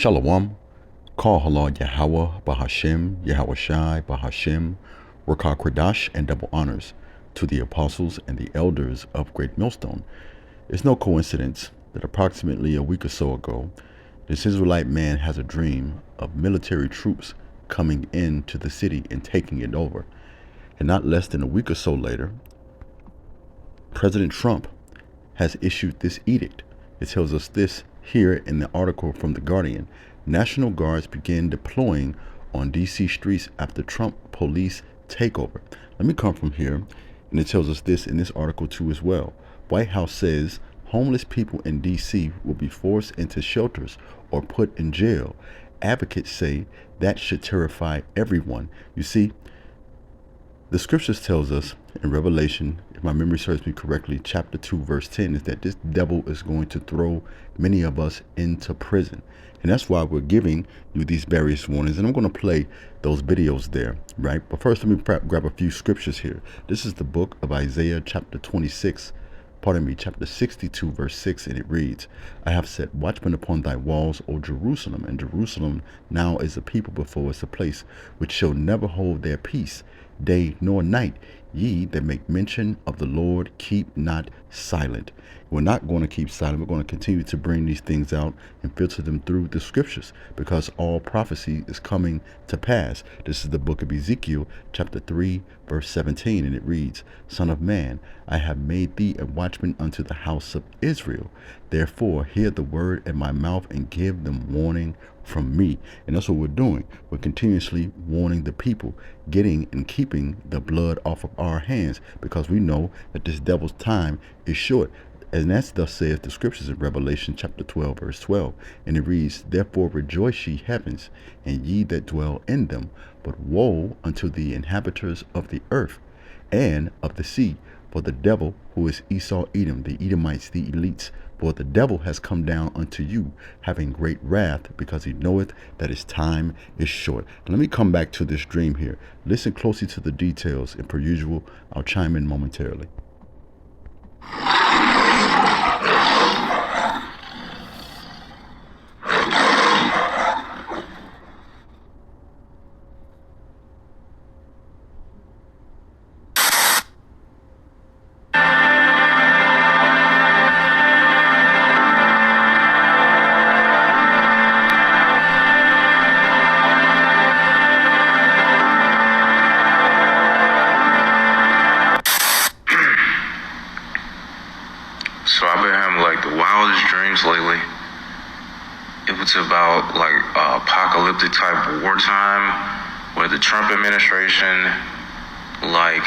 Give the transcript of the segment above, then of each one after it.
Shalom. Call halal Yahweh, Bahashem, Yahweh Shai, Bahashem, Rakah Kradash, and double honors to the apostles and the elders of Great Millstone. It's no coincidence that approximately a week or so ago, this Israelite man has a dream of military troops coming into the city and taking it over. And not less than a week or so later, President Trump has issued this edict. It tells us this here in the article from The Guardian. National Guards begin deploying on DC streets after Trump police takeover. Let me come from here, and it tells us this in this article too as well. White House says homeless people in DC will be forced into shelters or put in jail. Advocates say that should terrify everyone. You see, the scriptures tells us in Revelation, if my memory serves me correctly, chapter 2, verse 10, is that this devil is going to throw many of us into prison. And that's why we're giving you these various warnings. And I'm going to play those videos there, right? But first, let me grab a few scriptures here. This is the book of Isaiah, chapter 62, verse 6, and it reads, I have set watchmen upon thy walls, O Jerusalem, and Jerusalem now is a people before us, a place which shall never hold their peace, day nor night. Ye that make mention of the Lord, keep not silent. We're not going to keep silent. We're going to continue to bring these things out and filter them through the scriptures, because all prophecy is coming to pass. This is the book of Ezekiel, chapter 3, verse 17, and it reads, Son of man, I have made thee a watchman unto the house of Israel. Therefore hear the word in my mouth and give them warning from me. And that's what we're doing. We're continuously warning the people, getting and keeping the blood off of our hands, because we know that this devil's time is short. And that's thus saith the scriptures in Revelation chapter 12, verse 12. And it reads, Therefore rejoice ye heavens, and ye that dwell in them. But woe unto the inhabitants of the earth and of the sea, for the devil, who is Esau Edom, the Edomites, the elites, for the devil has come down unto you, having great wrath, because he knoweth that his time is short. Let me come back to this dream here. Listen closely to the details, and per usual, I'll chime in momentarily. So I've been having like the wildest dreams lately. It was about like apocalyptic type wartime, where the Trump administration like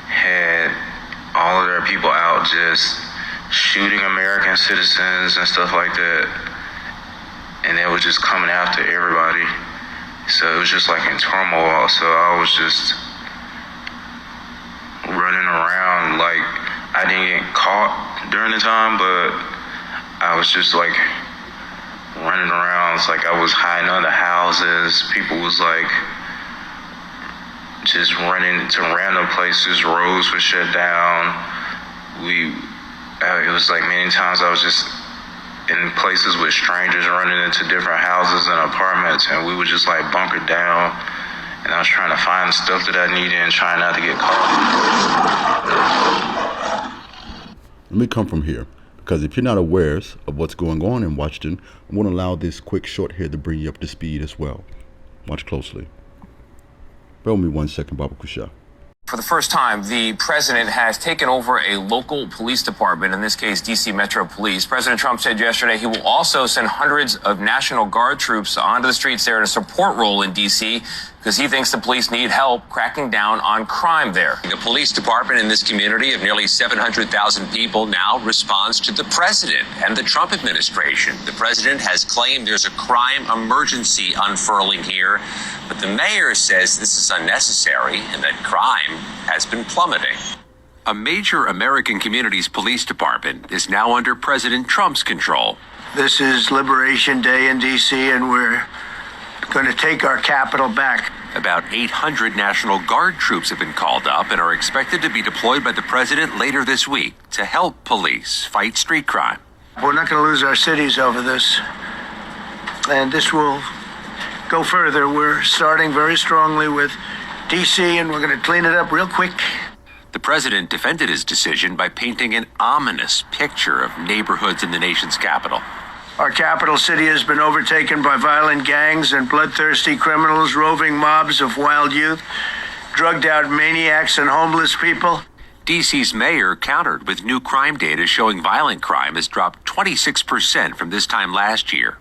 had all of their people out just shooting American citizens and stuff like that, and they were just coming after everybody. So it was just like in turmoil. So I was just running around. Like, I didn't get caught during the time, but I was just like running around. It's like I was hiding under houses. People was like just running to random places. Roads were shut down. It was like many times I was just in places with strangers, running into different houses and apartments, and we were just like bunkered down, and I was trying to find stuff that I needed and trying not to get caught. Let me come from here, because if you're not aware of what's going on in Washington, I'm going to allow this quick short here to bring you up to speed as well. Watch closely. Bear with me 1 second, Baba Kusha. For the first time, the president has taken over a local police department, in this case, D.C. Metro Police. President Trump said yesterday he will also send hundreds of National Guard troops onto the streets there in a support role in D.C. because he thinks the police need help cracking down on crime there. The police department in this community of nearly 700,000 people now responds to the president and the Trump administration. The president has claimed there's a crime emergency unfurling here, but the mayor says this is unnecessary and that crime has been plummeting. A major American community's police department is now under President Trump's control. This is Liberation Day in D.C., and we're going to take our capital back. About 800 National Guard troops have been called up and are expected to be deployed by the president later this week to help police fight street crime. We're not going to lose our cities over this. and this will go further. We're starting very strongly with D.C., and we're going to clean it up real quick. The president defended his decision by painting an ominous picture of neighborhoods in the nation's capital. Our capital city has been overtaken by violent gangs and bloodthirsty criminals, roving mobs of wild youth, drugged-out maniacs, and homeless people. D.C.'s mayor countered with new crime data showing violent crime has dropped 26% from this time last year,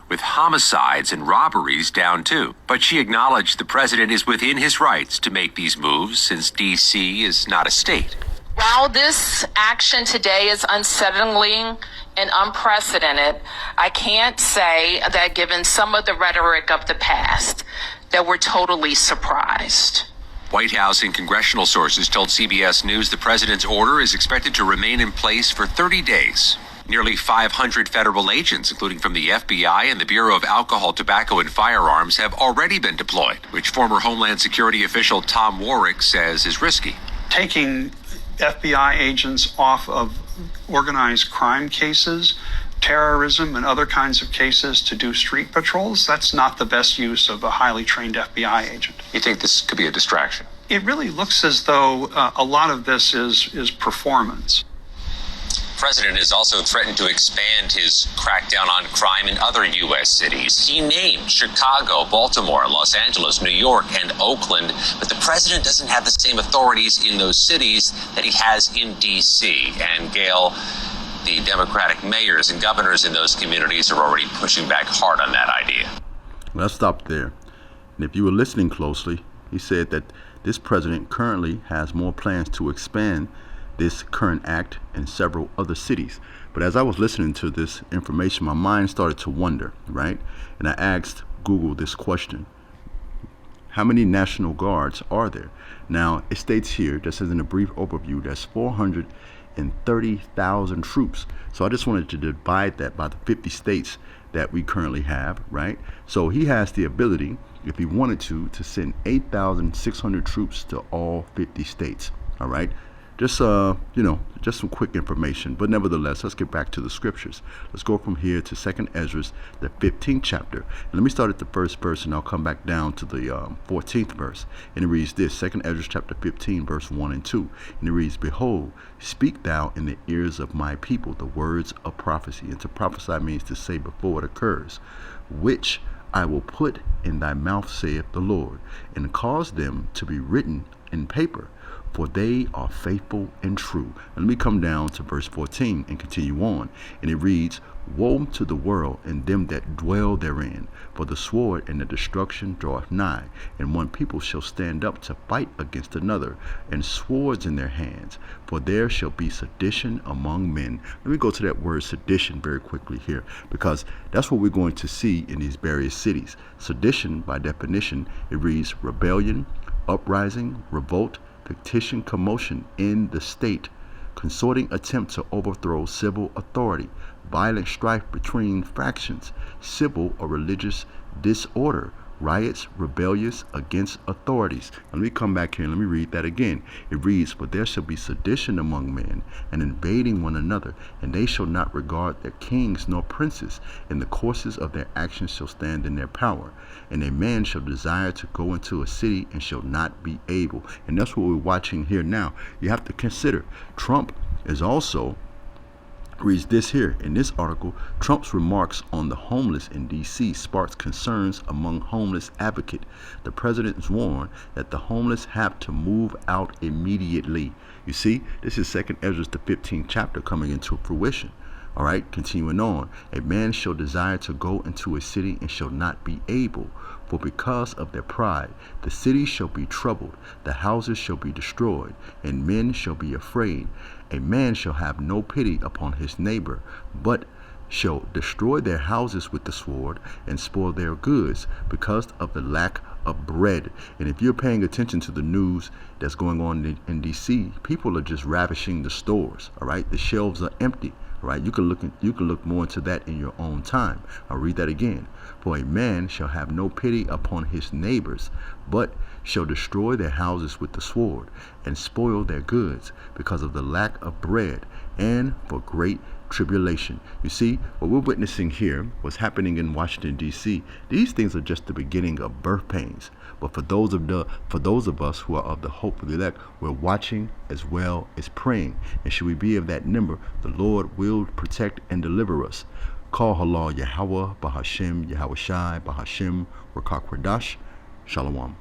with homicides and robberies down too. But she acknowledged the president is within his rights to make these moves since D.C. is not a state. While this action today is unsettling and unprecedented, I can't say that given some of the rhetoric of the past, that we're totally surprised. White House and congressional sources told CBS News the president's order is expected to remain in place for 30 days. Nearly 500 federal agents, including from the FBI and the Bureau of Alcohol, Tobacco, and Firearms, have already been deployed, which former Homeland Security official Tom Warwick says is risky. Taking FBI agents off of organized crime cases, terrorism, and other kinds of cases to do street patrols, that's not the best use of a highly trained FBI agent. You think this could be a distraction? It really looks as though a lot of this is performance. The president has also threatened to expand his crackdown on crime in other U.S. cities. He named Chicago, Baltimore, Los Angeles, New York, and Oakland, but the president doesn't have the same authorities in those cities that he has in D.C. And Gail, the Democratic mayors and governors in those communities are already pushing back hard on that idea. Let's stop there. And if you were listening closely, he said that this president currently has more plans to expand this current act in several other cities. But as I was listening to this information, my mind started to wonder, right? And I asked Google this question: how many National Guards are there? Now, it states here, just as in a brief overview, that's 430,000 troops. So I just wanted to divide that by the 50 states that we currently have, right? So he has the ability, if he wanted to send 8,600 troops to all 50 states, all right? Just just some quick information, but nevertheless, let's get back to the scriptures. Let's go from here to 2nd Ezra, the 15th chapter. And let me start at the first verse, and I'll come back down to the 14th verse. And it reads this: 2nd Ezra chapter 15, verse 1 and 2. And it reads, "Behold, speak thou in the ears of my people the words of prophecy." And to prophesy means to say before it occurs, "which I will put in thy mouth, saith the Lord, and cause them to be written in paper, for they are faithful and true." And let me come down to verse 14 and continue on. And it reads, "Woe to the world and them that dwell therein, for the sword and the destruction draweth nigh, and one people shall stand up to fight against another, and swords in their hands, for there shall be sedition among men." Let me go to that word sedition very quickly here, because that's what we're going to see in these various cities. Sedition, by definition, it reads rebellion, uprising, revolt, fictitious commotion in the state, consorting attempt to overthrow civil authority, violent strife between factions, civil or religious disorder, riots, rebellious against authorities. And let me come back here and let me read that again. It reads, "For there shall be sedition among men, and invading one another, and they shall not regard their kings nor princes, and the courses of their actions shall stand in their power. And a man shall desire to go into a city and shall not be able." And that's what we're watching here now. You have to consider, Trump is also reads this here in this article: Trump's remarks on the homeless in D.C. sparks concerns among homeless advocates. The president warned that the homeless have to move out immediately. You see, this is 2nd Ezra, the 15th chapter, coming into fruition. All right, continuing on. "A man shall desire to go into a city and shall not be able, for because of their pride, the city shall be troubled, the houses shall be destroyed, and men shall be afraid. A man shall have no pity upon his neighbor, but shall destroy their houses with the sword and spoil their goods because of the lack of bread." And if you're paying attention to the news that's going on in D.C., people are just ravishing the stores. All right, the shelves are empty. All right, you can look more into that in your own time. I'll read that again. "For a man shall have no pity upon his neighbors, but shall destroy their houses with the sword and spoil their goods because of the lack of bread and for great tribulation. You see, what we're witnessing here, what's happening in Washington, D.C., these things are just the beginning of birth pains. But for those of us who are of the hope of the elect, we're watching as well as praying. And should we be of that number, the Lord will protect and deliver us. Call halal Yahweh, Bahashem, Yahweh Shai, Bahashem, Rakak Radash. Shalom.